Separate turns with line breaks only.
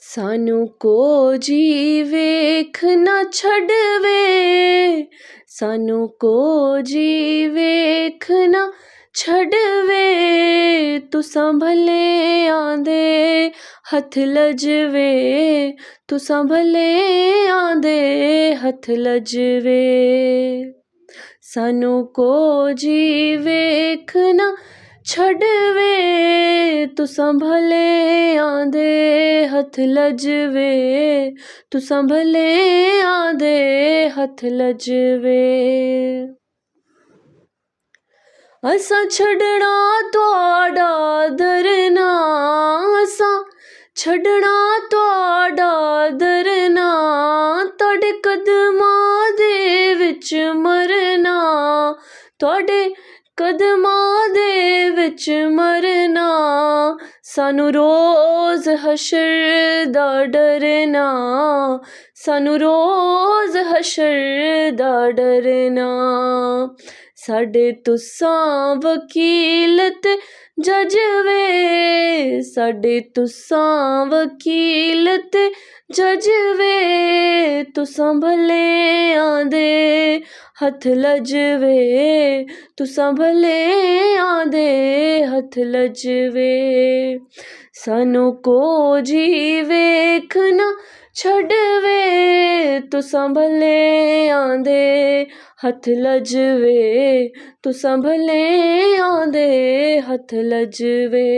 सानू कोजी वेख ना छड़वे, सानू कोजी वेख ना छड़वे, तुसां भले आंदे हथ लजवे, तुसां भले आंदे हथ लजवे। सानू कोजी वेख ना छड़वे, तुसां भले आंदे हथ लजवे, तुसां भले आंदे हथ लजवे। असां छड़ना तुहाडा दरना, असां छड़ना तुहाडा दरना, तुहाडे कदमां दे विच मरना, तुहाडे कदमां दे विच मरना। सानू रोज़ हशर दा डरना, सानू रोज़ हशर दा डरना। साडे तुसां वकील ते जज वे, साडे तुसां वकील ते जज वे, तुसां भले आंदे हथ लजवे, तुसां भले आंदे हथ लजवे। सानू कोजी वेख ना छड़वे, तुसां भले आंदे हथ लजवे, तुसां भले आंदे हथ लजवे।